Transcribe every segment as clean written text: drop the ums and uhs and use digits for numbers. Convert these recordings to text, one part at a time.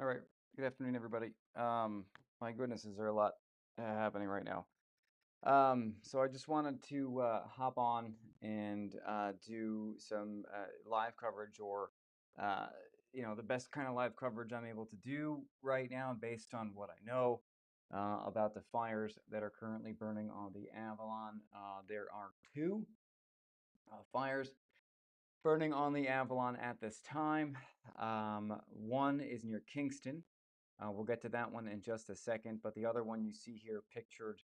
All right. Good afternoon, everybody. My goodness, is there a lot happening right now? So I just wanted to hop on and do some live coverage, or uh, the best kind of live coverage I'm able to do right now, based on what I know about the fires that are currently burning on the Avalon. There are two fires burning on the Avalon at this time. One is near Kingston. We'll get to that one in just a second, but the other one you see here pictured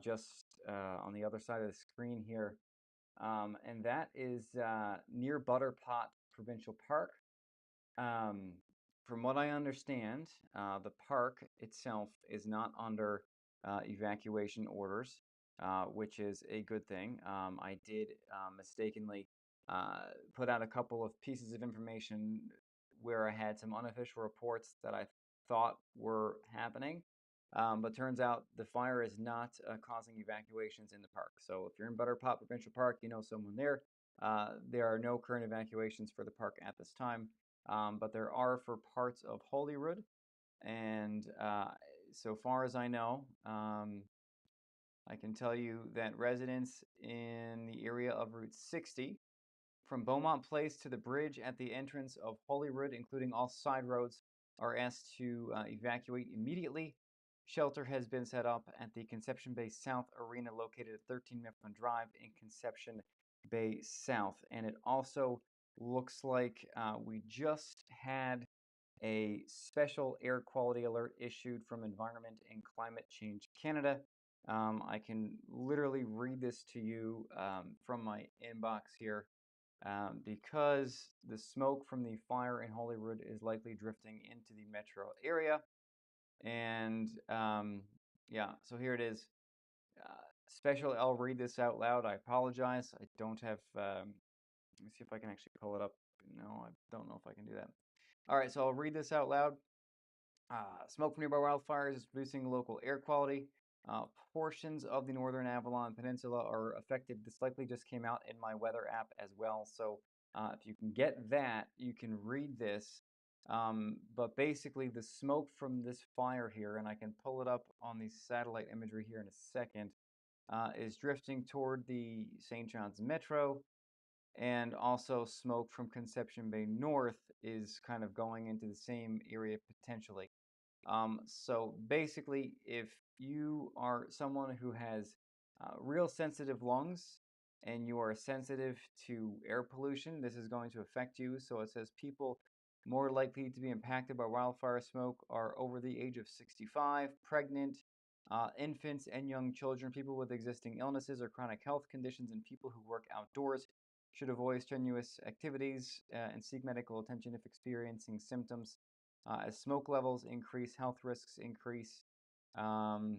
just on the other side of the screen here, and that is near Butterpot Provincial Park. Um, from what I understand, the park itself is not under evacuation orders, which is a good thing. I did mistakenly put out a couple of pieces of information where I had some unofficial reports that I thought were happening. But turns out the fire is not causing evacuations in the park. So if you're in Butterpot Provincial Park, you know someone there. There are no current evacuations for the park at this time, but there are for parts of Holyrood. And so far as I know, I can tell you that residents in the area of Route 60, from Beaumont Place to the bridge at the entrance of Holyrood, including all side roads, are asked to evacuate immediately. Shelter has been set up at the Conception Bay South Arena, located at 13 Mifflin Drive in Conception Bay South. And it also looks like we just had a special air quality alert issued from Environment and Climate Change Canada. I can literally read this to you from my inbox here, because the smoke from the fire in Holyrood is likely drifting into the metro area. And yeah, so here it is. Special, I'll read this out loud. I apologize. I don't have, let me see if I can actually pull it up. No, I don't know if I can do that. All right, so I'll read this out loud. Smoke from nearby wildfires is reducing local air quality. Portions of the northern Avalon Peninsula are affected. This likely just came out in my weather app as well. So if you can get that, you can read this. But basically, the smoke from this fire here, and I can pull it up on the satellite imagery here in a second, is drifting toward the St. John's Metro. And also, smoke from Conception Bay North is kind of going into the same area potentially. So basically, if you are someone who has real sensitive lungs and you are sensitive to air pollution, this is going to affect you. So it says people more likely to be impacted by wildfire smoke are over the age of 65, pregnant, infants and young children, people with existing illnesses or chronic health conditions, and people who work outdoors should avoid strenuous activities and seek medical attention if experiencing symptoms. As smoke levels increase, health risks increase. Um,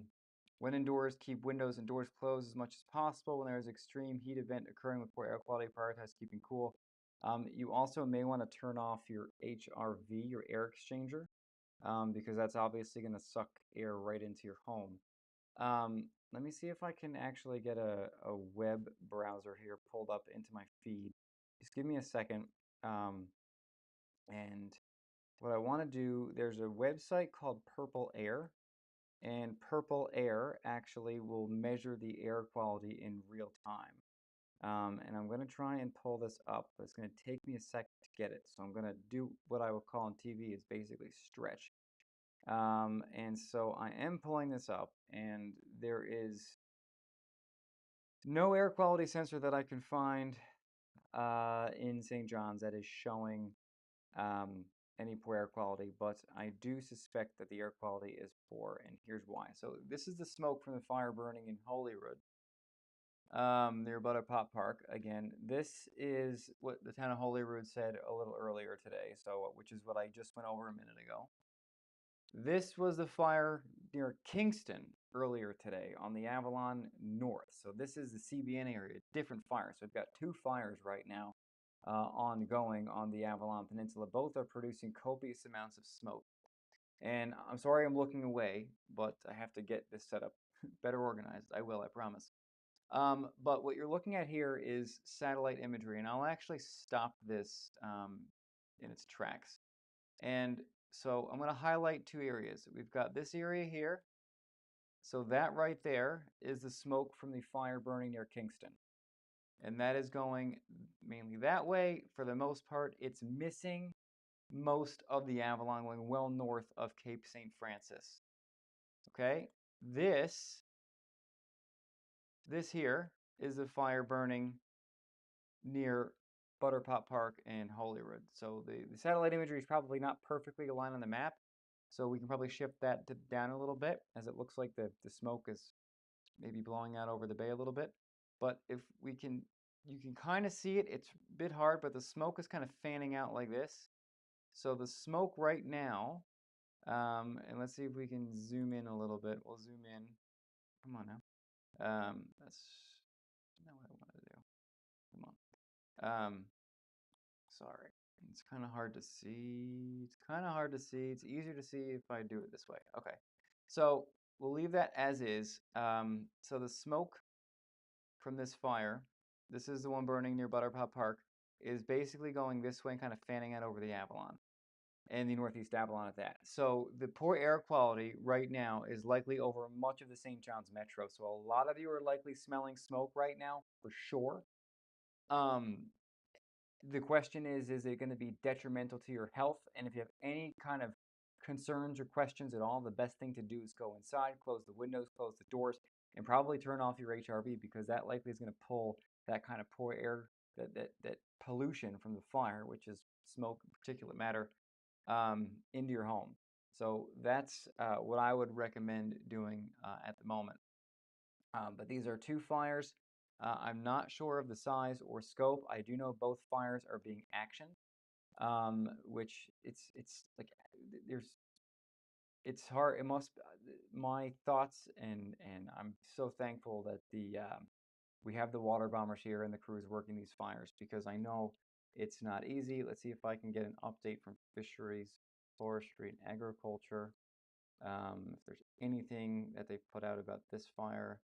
when indoors, keep windows and doors closed as much as possible. When there is extreme heat event occurring with poor air quality, prioritize keeping cool. You also may want to turn off your HRV, your air exchanger, because that's obviously going to suck air right into your home. Let me see if I can actually get a web browser here pulled up into my feed. Just give me a second. And what I want to do, there's a website called Purple Air, and Purple Air actually will measure the air quality in real time. And I'm going to try and pull this up, but it's going to take me a second to get it. So I'm going to do what I would call on TV is basically stretch. And so I am pulling this up, and there is no air quality sensor that I can find in St. John's that is showing um, any poor air quality, but I do suspect that the air quality is poor, and here's why. So this is the smoke from the fire burning in Holyrood, near Butterpot Park. Again, this is what the town of Holyrood said a little earlier today, so which is what I just went over a minute ago. This was the fire near Kingston earlier today on the Avalon North. So this is the CBN area, different fire. So we've got two fires right now ongoing on the Avalon Peninsula. Both are producing copious amounts of smoke. And I'm sorry I'm looking away, but I have to get this set up better organized. I will, I promise. But what you're looking at here is satellite imagery, and I'll actually stop this in its tracks. And So I'm going to highlight two areas. We've got this area here. So that right there is the smoke from the fire burning near Kingston. And that is going mainly that way. For the most part, it's missing most of the Avalon, going well north of Cape St. Francis. Okay, this here is the fire burning near Butterpop Park and Holyrood. So the satellite imagery is probably not perfectly aligned on the map. So we can probably shift that down a little bit, as it looks like the smoke is maybe blowing out over the bay a little bit. But if we can, you can kind of see it. It's a bit hard, but the smoke is kind of fanning out like this. So the smoke right now, and let's see if we can zoom in a little bit. We'll zoom in. Come on now. That's not what I wanted to do. Come on. Sorry. It's kind of hard to see. It's kind of hard to see. It's easier to see if I do it this way. Okay. So we'll leave that as is. So the smoke from this fire, this is the one burning near Butterpop Park, is basically going this way and kind of fanning out over the Avalon and the Northeast Avalon at that. So the poor air quality right now is likely over much of the St. John's metro. So a lot of you are likely smelling smoke right now for sure. The question is it going to be detrimental to your health? And if you have any kind of concerns or questions at all, the best thing to do is go inside, close the windows, close the doors, and probably turn off your HRV, because that likely is going to pull that kind of poor air, that pollution from the fire, which is smoke, particulate matter, into your home. So that's what I would recommend doing at the moment. But these are two fires. I'm not sure of the size or scope. I do know both fires are being actioned, which it's like it's hard. It must my thoughts, and I'm so thankful that we have the water bombers here and the crews working these fires, because I know it's not easy. Let's see if I can get an update from Fisheries, Forestry, and Agriculture. If there's anything that they've put out about this fire.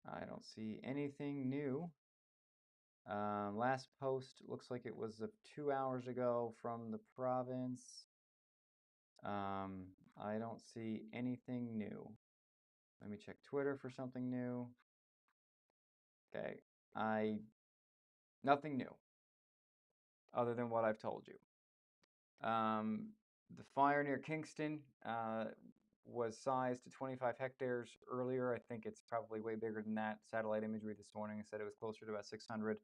I don't see anything new. Last post looks like it was 2 hours ago from the province. I don't see anything new. Let me check Twitter for something new. Okay, nothing new other than what I've told you. The fire near Kingston was sized to 25 hectares earlier. I think it's probably way bigger than that. Satellite imagery this morning said it was closer to about 600.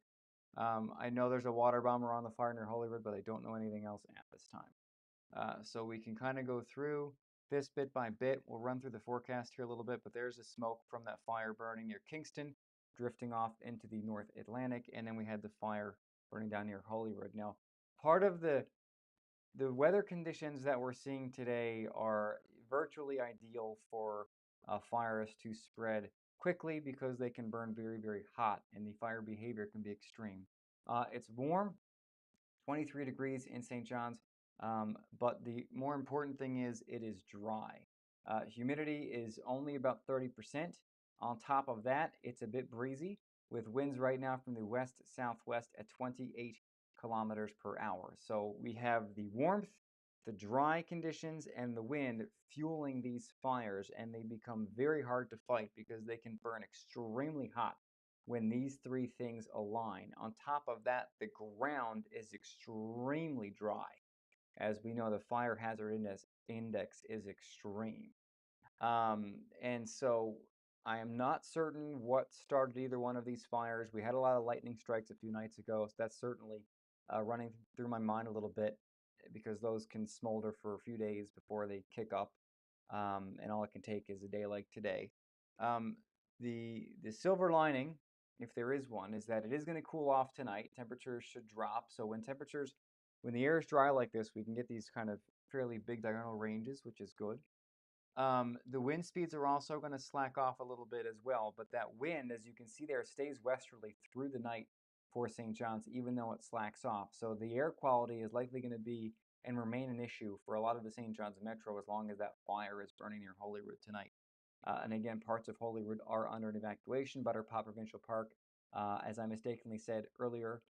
I know there's a water bomber on the fire near Holyrood, but I don't know anything else at this time. So we can kind of go through this bit by bit. We'll run through the forecast here a little bit, but there's the smoke from that fire burning near Kingston, drifting off into the North Atlantic, and then we had the fire burning down near Holyrood. Now, part of the weather conditions that we're seeing today are virtually ideal for fires to spread quickly, because they can burn very, very hot, and the fire behavior can be extreme. It's warm, 23 degrees in St. John's, but the more important thing is it is dry. Humidity is only about 30%. On top of that, it's a bit breezy, with winds right now from the west-southwest at 28 kilometers per hour. So we have the warmth, the dry conditions, and the wind fueling these fires, and they become very hard to fight because they can burn extremely hot when these three things align. On top of that, the ground is extremely dry. As we know, the fire hazard index is extreme. And so I am not certain what started either one of these fires. We had a lot of lightning strikes a few nights ago, so that's certainly running through my mind a little bit, because those can smolder for a few days before they kick up, and all it can take is a day like today. The silver lining, if there is one, is that it is going to cool off tonight. Temperatures should drop. So when the air is dry like this, we can get these kind of fairly big diurnal ranges, which is good. The wind speeds are also going to slack off a little bit as well, but that wind, as you can see there, stays westerly through the night for St. John's, even though it slacks off. So the air quality is likely going to be and remain an issue for a lot of the St. John's metro, as long as that fire is burning near Holyrood tonight. And again, parts of Holyrood are under an evacuation. Butterpop Provincial Park, as I mistakenly said earlier,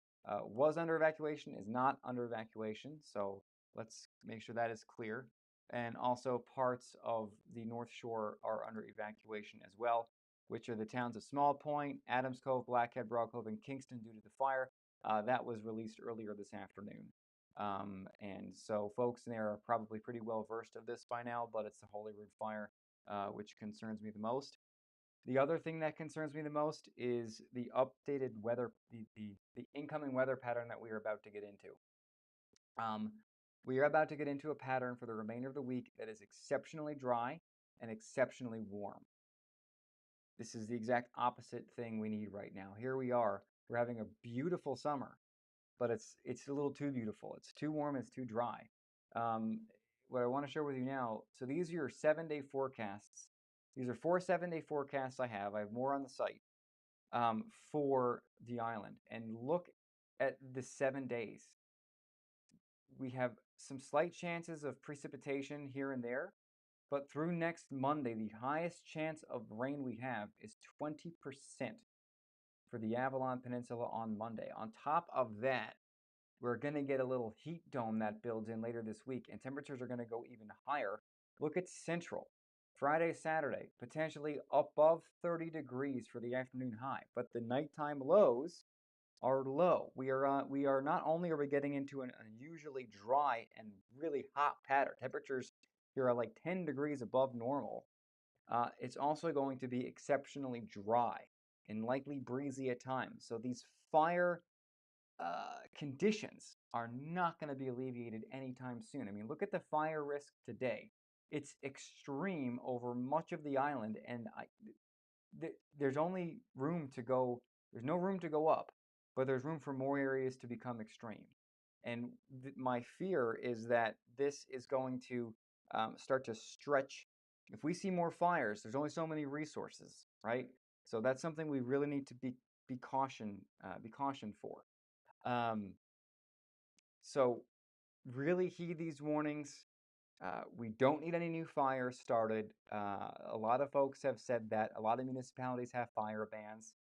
was under evacuation, is not under evacuation. So let's make sure that is clear. And also parts of the North Shore are under evacuation as well, which are the towns of Small Point, Adams Cove, Blackhead-Broad Cove, and Kingston due to the fire. That was released earlier this afternoon. And so folks in there are probably pretty well versed of this by now, but it's the Holyrood fire, which concerns me the most. The other thing that concerns me the most is the updated weather, the incoming weather pattern that we are about to get into. We are about to get into a pattern for the remainder of the week that is exceptionally dry and exceptionally warm. This is the exact opposite thing we need right now. Here we are. We're having a beautiful summer, but it's a little too beautiful. It's too warm. It's too dry. Um, what I want to share with you now, so these are your 7-day forecasts. These are 4 7-day forecasts I have. I have more on the site for the island. And look at the 7 days. We have some slight chances of precipitation here and there, but through next Monday, the highest chance of rain we have is 20% for the Avalon Peninsula on Monday. On top of that, we're going to get a little heat dome that builds in later this week, and temperatures are going to go even higher. Look at Central. Friday, Saturday, potentially above 30 degrees for the afternoon high, but the nighttime lows are low. We are not only are we getting into an unusually dry and really hot pattern. Temperatures here are like 10 degrees above normal. It's also going to be exceptionally dry and likely breezy at times. So these fire conditions are not going to be alleviated anytime soon. I mean, look at the fire risk today. It's extreme over much of the island, and there's only room to go. There's no room to go up, but there's room for more areas to become extreme. And my fear is that this is going to start to stretch. If we see more fires, there's only so many resources, right? So that's something we really need to be cautioned for. Um, so really heed these warnings. We don't need any new fires started. A lot of folks have said that. A lot of municipalities have fire bans.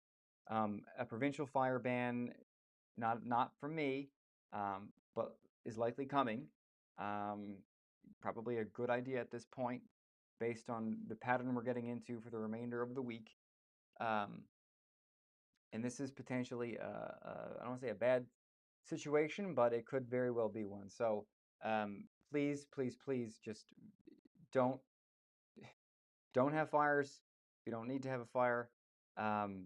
A provincial fire ban, not from me, but is likely coming. Probably a good idea at this point, based on the pattern we're getting into for the remainder of the week. And this is potentially, I don't want to say a bad situation, but it could very well be one. So please, please, please, just don't have fires. You don't need to have a fire.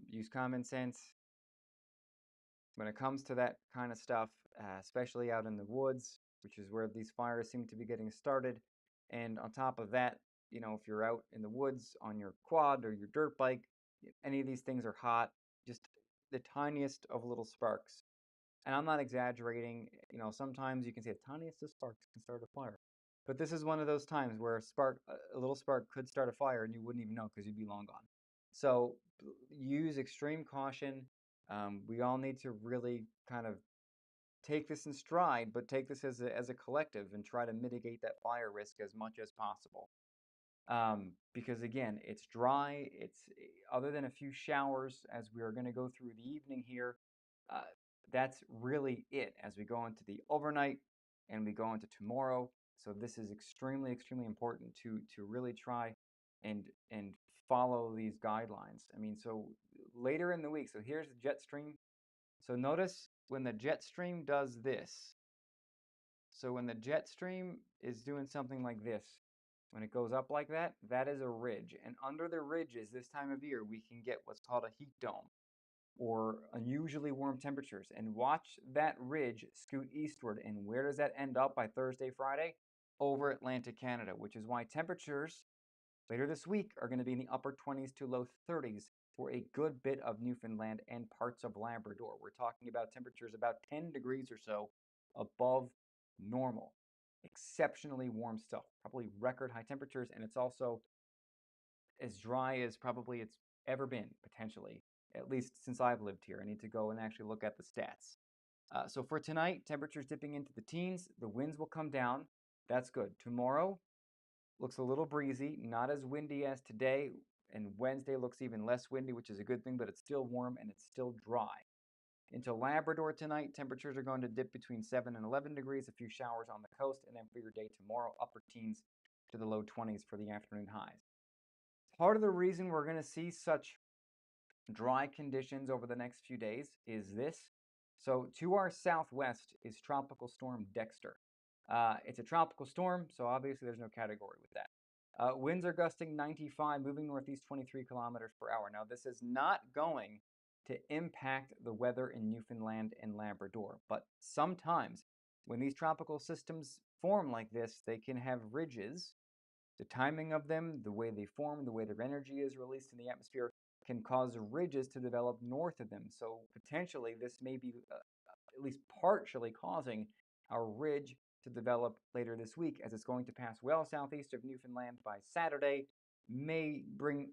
Use common sense when it comes to that kind of stuff, especially out in the woods, which is where these fires seem to be getting started. And on top of that, if you're out in the woods on your quad or your dirt bike, any of these things are hot, just the tiniest of little sparks. And I'm not exaggerating, sometimes you can say the tiniest of sparks can start a fire. But this is one of those times where a little spark could start a fire and you wouldn't even know because you'd be long gone. So use extreme caution. We all need to really kind of take this in stride, but take this as a collective and try to mitigate that fire risk as much as possible. Because again, it's dry. It's other than a few showers as we are going to go through the evening here. Uh, that's really it as we go into the overnight and we go into tomorrow. So this is extremely, extremely important to really try and follow these guidelines. I mean, so later in the week, so here's the jet stream. So notice when the jet stream does this. So when the jet stream is doing something like this, when it goes up like that, that is a ridge. And under the ridges this time of year, we can get what's called a heat dome or unusually warm temperatures. And watch that ridge scoot eastward. And where does that end up by Thursday, Friday? Over Atlantic Canada, which is why temperatures later this week are going to be in the upper 20s to low 30s for a good bit of Newfoundland and parts of Labrador. We're talking about temperatures about 10 degrees or so above normal. Exceptionally warm stuff, probably record high temperatures, and it's also as dry as probably it's ever been, potentially, at least since I've lived here. I need to go and actually look at the stats. So for tonight, temperatures dipping into the teens. The winds will come down. That's good. Tomorrow looks a little breezy, not as windy as today. And Wednesday looks even less windy, which is a good thing, but it's still warm and it's still dry. Into Labrador tonight, temperatures are going to dip between 7 and 11 degrees, a few showers on the coast, and then for your day tomorrow, upper teens to the low 20s for the afternoon highs. Part of the reason we're going to see such dry conditions over the next few days is this. So to our southwest is Tropical Storm Dexter. It's a tropical storm, so obviously there's no category with that. Winds are gusting 95, moving northeast 23 kilometers per hour. Now, this is not going to impact the weather in Newfoundland and Labrador, but sometimes when these tropical systems form like this, they can have ridges. The timing of them, the way they form, the way their energy is released in the atmosphere can cause ridges to develop north of them. So potentially this may be at least partially causing a ridge to develop later this week, as it's going to pass well southeast of Newfoundland by Saturday. May bring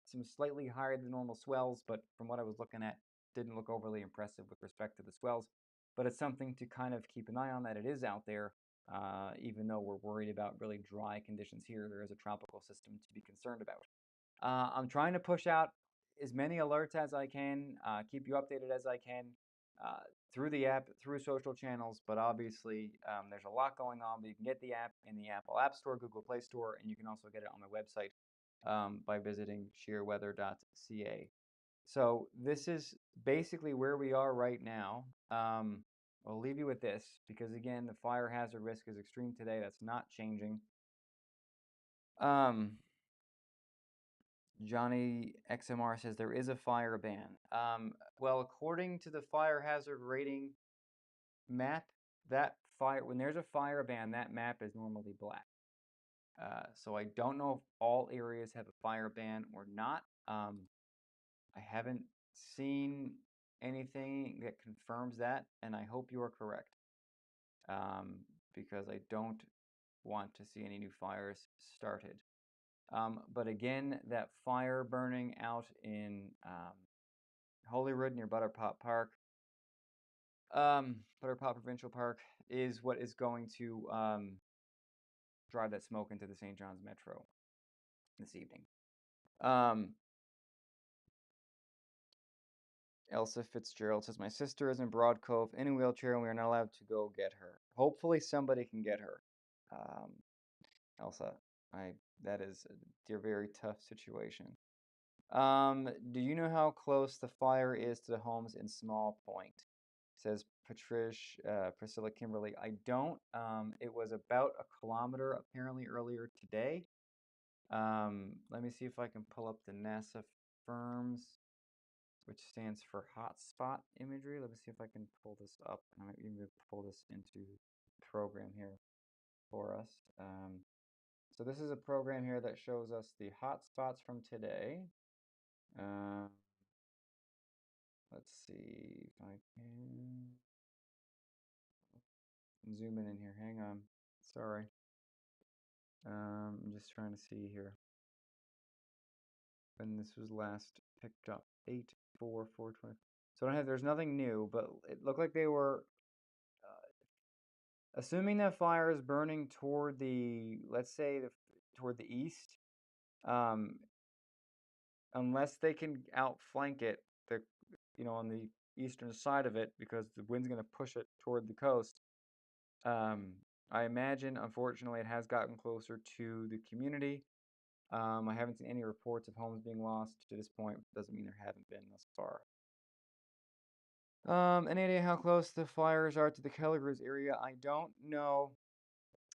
some slightly higher than normal swells, but from what I was looking at, didn't look overly impressive with respect to the swells. But it's something to kind of keep an eye on, that it is out there. Even though we're worried about really dry conditions here, there is a tropical system to be concerned about. I'm trying to push out as many alerts as I can, keep you updated as I can through the app, through social channels, but obviously there's a lot going on. But you can get the app in the Apple App Store, Google Play Store, and you can also get it on my website by visiting sheerweather.ca. So this is basically where we are right now. I'll leave you with this because, again, the fire hazard risk is extreme today. That's not changing. Johnny XMR says there is a fire ban. Well, according to the fire hazard rating map, that fire, when there's a fire ban, that map is normally black. So I don't know if all areas have a fire ban or not. I haven't seen anything that confirms that, and I hope you are correct, because I don't want to see any new fires started. But again, that fire burning out in Holyrood near Butterpop Park, Butterpop Provincial Park, is what is going to drive that smoke into the St. John's Metro this evening. Elsa Fitzgerald says, my sister is in Broad Cove in a wheelchair and we are not allowed to go get her. Hopefully somebody can get her. Elsa, that is a very tough situation. Do you know how close the fire is to the homes in Small Point? Says Priscilla Kimberly. I don't. It was about a kilometer apparently earlier today. Let me see if I can pull up the NASA firms, which stands for hotspot imagery. Let me see if I can pull this up. I might even pull this into the program here for us. So this is a program here that shows us the hotspots from today. Let's see if I can zoom in here. Hang on. Sorry. I'm just trying to see here when this was last picked up. 8/4/4/20. So there's nothing new, but it looked like they were assuming that fire is burning toward the, let's say, toward the east. Unless they can outflank it, on the eastern side of it, because the wind's going to push it toward the coast. I imagine, unfortunately, it has gotten closer to the community. I haven't seen any reports of homes being lost to this point. Doesn't mean there haven't been thus far. Any idea how close the fires are to the Kelligrews area? I don't know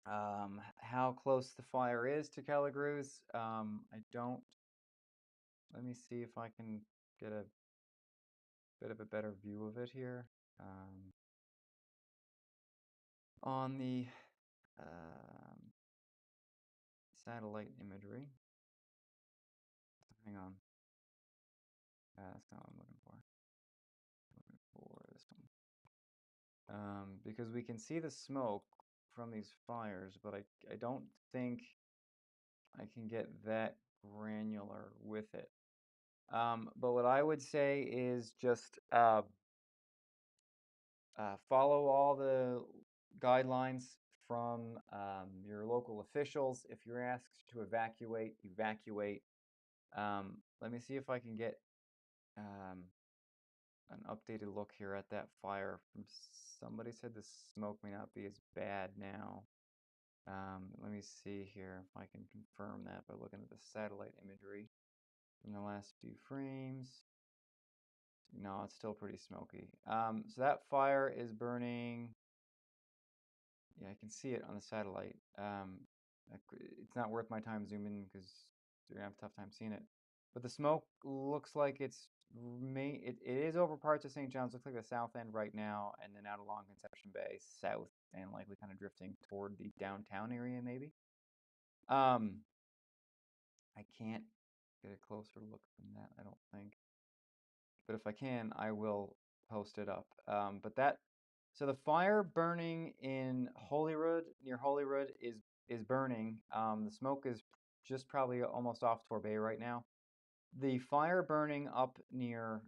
how close the fire is to Kelligrews. I don't. Let me see if I can get a bit of a better view of it here. On the satellite imagery. Hang on. That's not what I'm looking for. I'm looking for this one. Because we can see the smoke from these fires, but I don't think I can get that granular with it. But what I would say is just follow all the guidelines from your local officials. If you're asked to evacuate, evacuate. Let me see if I can get an updated look here at that fire. From somebody said the smoke may not be as bad now. Let me see here if I can confirm that by looking at the satellite imagery from the last few frames. No, it's still pretty smoky. So that fire is burning. Yeah, I can see it on the satellite. It's not worth my time zooming because you're gonna have a tough time seeing it. But the smoke looks like it is over parts of St. John's. Looks like the south end right now, and then out along Conception Bay, south, and likely kind of drifting toward the downtown area, maybe. I can't get a closer look from that, I don't think. But if I can, I will post it up. So the fire burning in Holyrood, near Holyrood, is burning. The smoke is just probably almost off Torbay right now. The fire burning up near,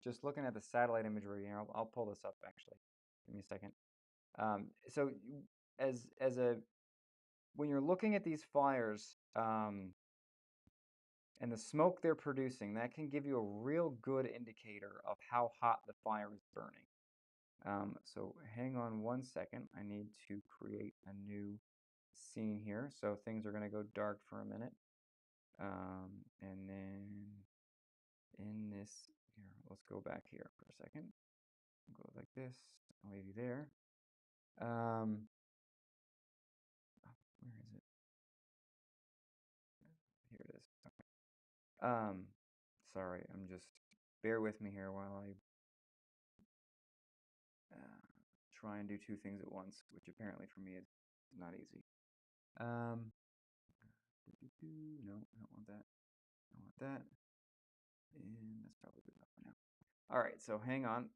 just looking at the satellite imagery here, I'll pull this up actually. Give me a second. So when you're looking at these fires, and the smoke they're producing, that can give you a real good indicator of how hot the fire is burning. So hang on one second. I need to create a new scene here. So things are going to go dark for a minute. And then in this, here, let's go back here for a second. Go like this. I'll leave you there. Where is it? Here it is. Okay. Sorry, bear with me here while I try and do two things at once, which apparently for me is not easy. No, I don't want that. I want that. And that's probably good enough for now. All right, so hang on.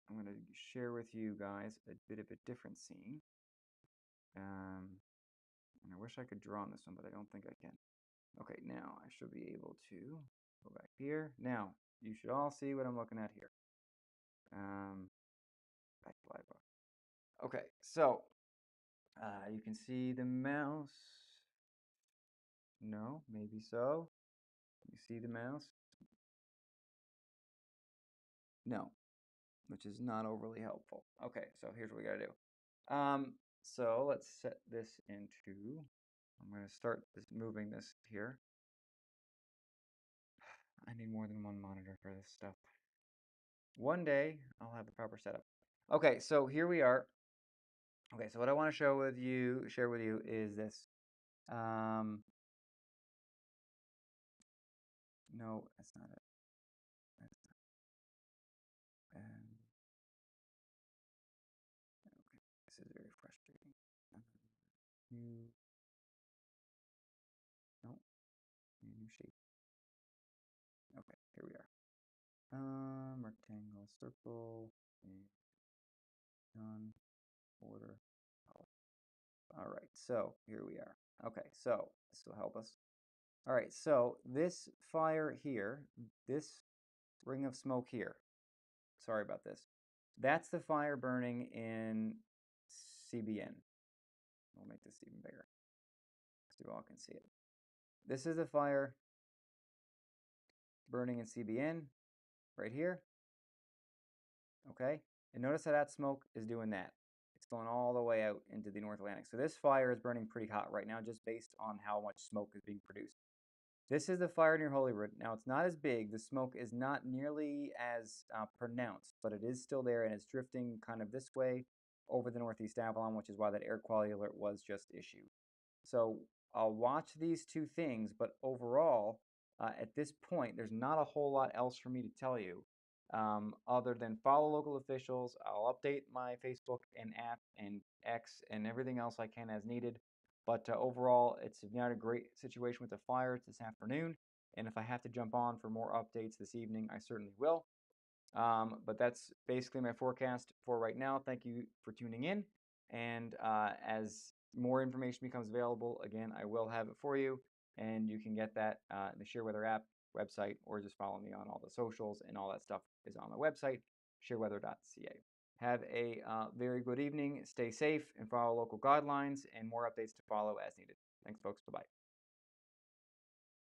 I'm going to share with you guys a bit of a different scene. And I wish I could draw on this one, but I don't think I can. Okay, now I should be able to go back here. Now, you should all see what I'm looking at here. Back to live bar. Okay, so you can see the mouse. No, maybe so. You see the mouse? No, which is not overly helpful. Okay, so here's what we gotta do. So let's set this into, I'm gonna start moving this here. I need more than one monitor for this stuff. One day I'll have the proper setup. Okay, so here we are. Okay, so what I want to share with you is this. No, that's not it. That's not. Okay, this is very frustrating. New, no, new shape. Okay, here we are. Rectangle, circle, and done. Order. All right, so here we are. Okay, so this will help us. All right, so this fire here, this ring of smoke here, sorry about this. That's the fire burning in CBN. We'll make this even bigger so you all can see it. This is the fire burning in CBN right here. Okay, and notice how that smoke is doing that. It's going all the way out into the North Atlantic. So this fire is burning pretty hot right now just based on how much smoke is being produced. This is the fire near Holyrood. Now, it's not as big. The smoke is not nearly as pronounced, but it is still there, and it's drifting kind of this way over the Northeast Avalon, which is why that air quality alert was just issued. So I'll watch these two things, but overall, at this point, there's not a whole lot else for me to tell you other than follow local officials. I'll update my Facebook and app and X and everything else I can as needed. But overall, it's not a great situation with the fires this afternoon. And if I have to jump on for more updates this evening, I certainly will. But that's basically my forecast for right now. Thank you for tuning in. And as more information becomes available, again, I will have it for you. And you can get that in the ShareWeather app website, or just follow me on all the socials, and all that stuff is on my website, shareweather.ca. Have a very good evening. Stay safe and follow local guidelines, and more updates to follow as needed. Thanks, folks. Bye-bye.